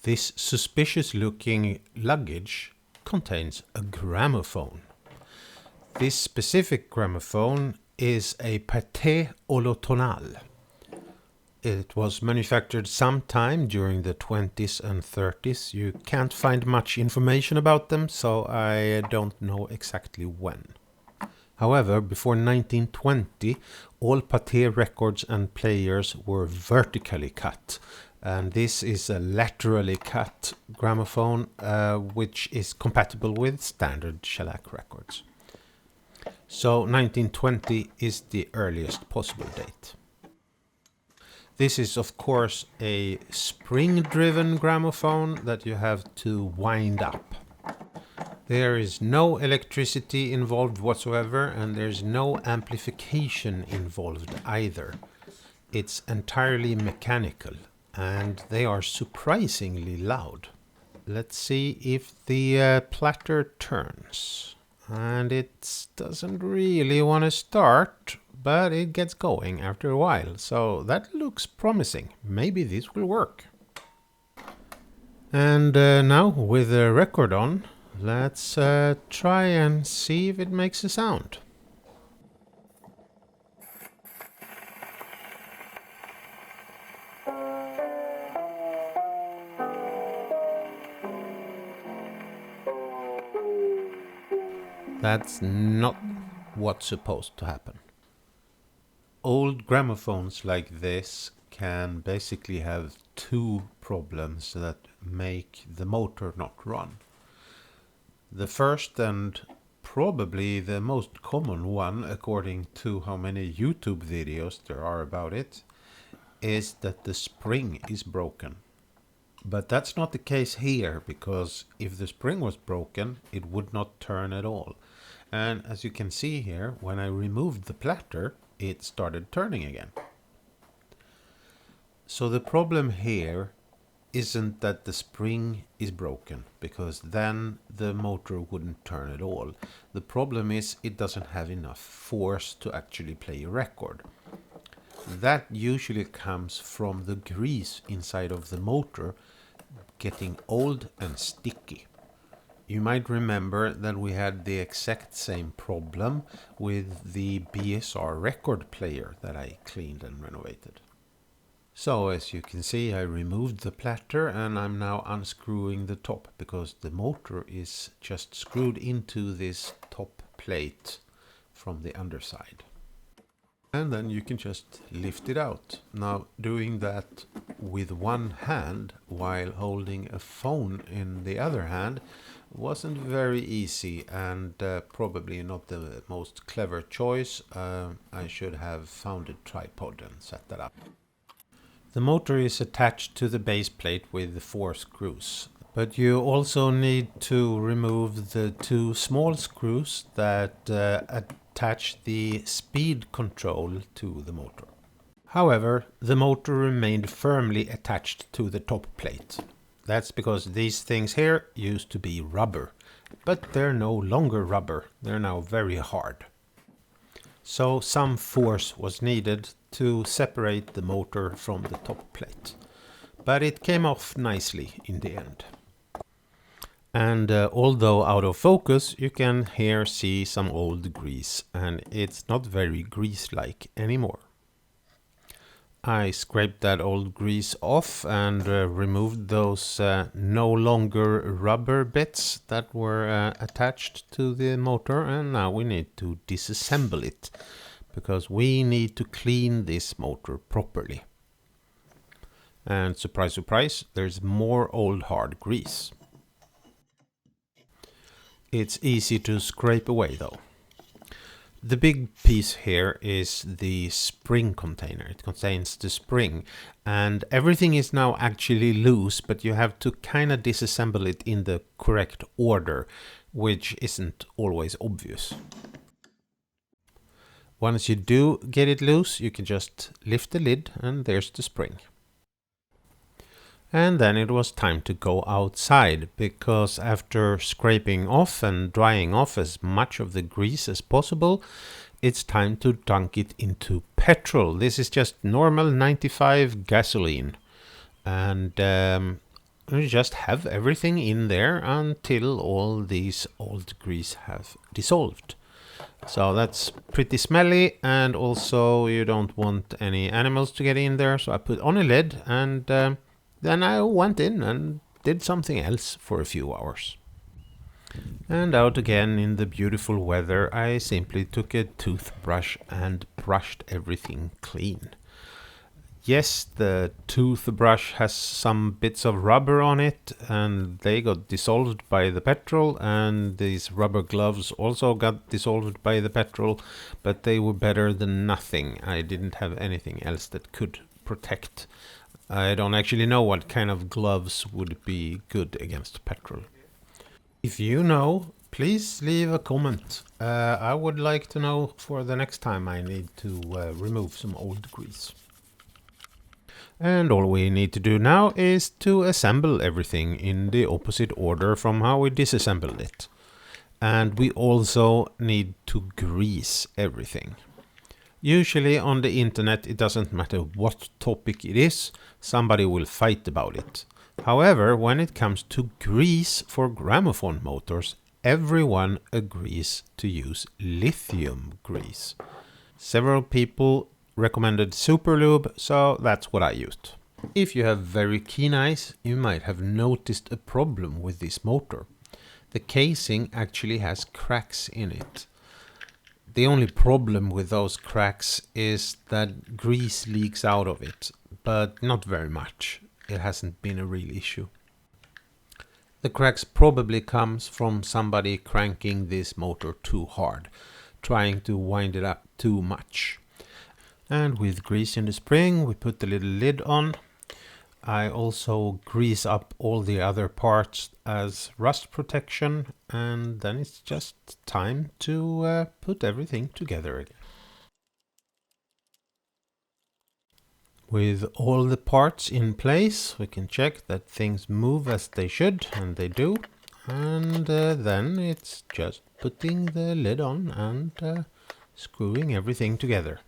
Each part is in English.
This suspicious-looking luggage contains a gramophone. This specific gramophone is a Pathé Olotonal. It was manufactured sometime during the 20s and 30s. You can't find much information about them, so I don't know exactly when. However, before 1920, all Pathé records and players were vertically cut. And this is a laterally cut gramophone, which is compatible with standard shellac records. So 1920 is the earliest possible date. This is of course a spring-driven gramophone that you have to wind up. There is no electricity involved whatsoever, and there's no amplification involved either. It's entirely mechanical. And they are surprisingly loud. Let's see if the platter turns. And it doesn't really want to start, but it gets going after a while. So that looks promising. Maybe this will work. And now with the record on, let's try and see if it makes a sound. That's not what's supposed to happen. Old gramophones like this can basically have two problems that make the motor not run. The first and probably the most common one, according to how many YouTube videos there are about it, is that the spring is broken. But that's not the case here, because if the spring was broken, it would not turn at all. And as you can see here, when I removed the platter, it started turning again. So the problem here isn't that the spring is broken, because then the motor wouldn't turn at all. The problem is it doesn't have enough force to actually play a record. That usually comes from the grease inside of the motor getting old and sticky. You might remember that we had the exact same problem with the BSR record player that I cleaned and renovated. So as you can see, I removed the platter and I'm now unscrewing the top, because the motor is just screwed into this top plate from the underside. And then you can just lift it out. Now, doing that with one hand while holding a phone in the other hand wasn't very easy, and probably not the most clever choice. I should have found a tripod and set that up. The motor is attached to the base plate with 4 screws. But you also need to remove the 2 small screws that attach the speed control to the motor. However, the motor remained firmly attached to the top plate. That's because these things here used to be rubber, but they're no longer rubber. They're now very hard. So some force was needed to separate the motor from the top plate. But it came off nicely in the end. And although out of focus, you can here see some old grease, and it's not very grease-like anymore. I scraped that old grease off and removed those no longer rubber bits that were attached to the motor, and now we need to disassemble it, because we need to clean this motor properly. And surprise, surprise, there's more old hard grease. It's easy to scrape away though. The big piece here is the spring container. It contains the spring, and everything is now actually loose, but you have to kind of disassemble it in the correct order, which isn't always obvious. Once you do get it loose, you can just lift the lid and there's the spring. And then it was time to go outside, because after scraping off and drying off as much of the grease as possible, it's time to dunk it into petrol. This is just normal 95 gasoline. And You just have everything in there until all these old grease have dissolved. So that's pretty smelly, and also you don't want any animals to get in there. So I put on a lid, and then I went in and did something else for a few hours. And out again in the beautiful weather, I simply took a toothbrush and brushed everything clean. Yes, the toothbrush has some bits of rubber on it, and they got dissolved by the petrol, and these rubber gloves also got dissolved by the petrol, but they were better than nothing. I didn't have anything else that could protect. I don't actually know what kind of gloves would be good against petrol. If you know, please leave a comment. I would like to know for the next time I need to remove some old grease. And all we need to do now is to assemble everything in the opposite order from how we disassembled it. And we also need to grease everything. Usually on the internet it doesn't matter what topic it is, somebody will fight about it. However, when it comes to grease for gramophone motors, everyone agrees to use lithium grease. Several people recommended super lube, so that's what I used. If you have very keen eyes, you might have noticed a problem with this motor. The casing actually has cracks in it. The only problem with those cracks is that grease leaks out of it, but not very much. It hasn't been a real issue. The cracks probably comes from somebody cranking this motor too hard, trying to wind it up too much. And with grease in the spring, we put the little lid on. I also grease up all the other parts as rust protection, and then it's just time to put everything together again. With all the parts in place, we can check that things move as they should, and they do. And then it's just putting the lid on and screwing everything together.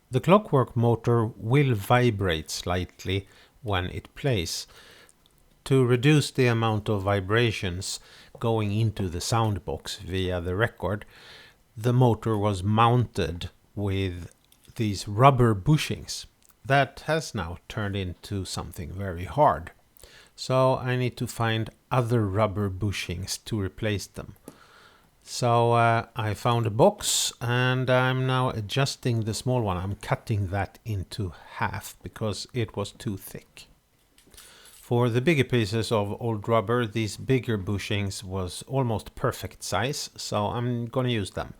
The clockwork motor will vibrate slightly when it plays. To reduce the amount of vibrations going into the sound box via the record, the motor was mounted with these rubber bushings. That has now turned into something very hard. So I need to find other rubber bushings to replace them. So I found a box, and I'm now adjusting the small one. I'm cutting that into half because it was too thick. For the bigger pieces of old rubber, these bigger bushings was almost perfect size, so I'm gonna use them.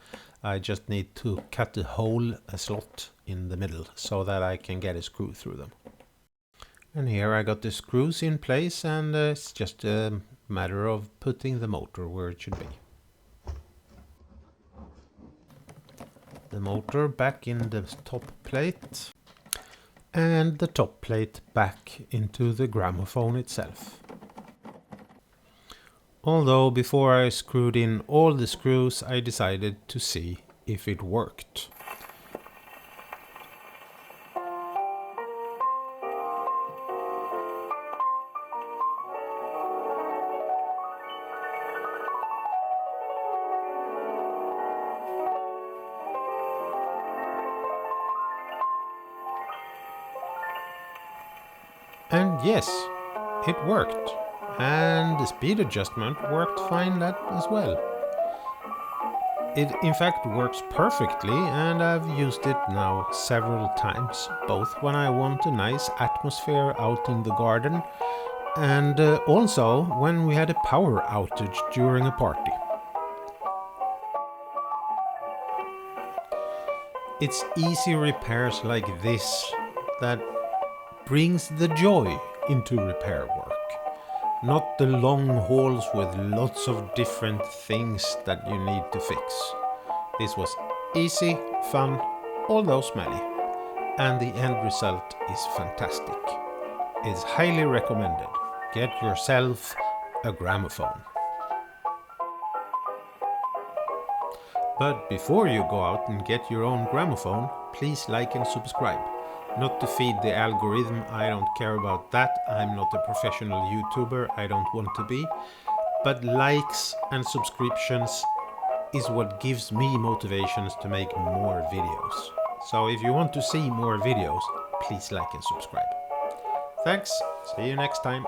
I just need to cut a hole, a slot in the middle, so that I can get a screw through them. And here I got the screws in place, and it's just a matter of putting the motor where it should be. The motor back in the top plate, and the top plate back into the gramophone itself. Although before I screwed in all the screws, I decided to see if it worked. And yes, it worked. And the speed adjustment worked fine that as well. It in fact works perfectly, and I've used it now several times, both when I want a nice atmosphere out in the garden, and also when we had a power outage during a party. It's easy repairs like this that brings the joy into repair work. Not the long hauls with lots of different things that you need to fix. This was easy, fun, although smelly. And the end result is fantastic. It's highly recommended. Get yourself a gramophone. But before you go out and get your own gramophone, please like and subscribe. Not to feed the algorithm, I don't care about that. I'm not a professional YouTuber, I don't want to be. But likes and subscriptions is what gives me motivations to make more videos. So if you want to see more videos, please like and subscribe. Thanks, see you next time.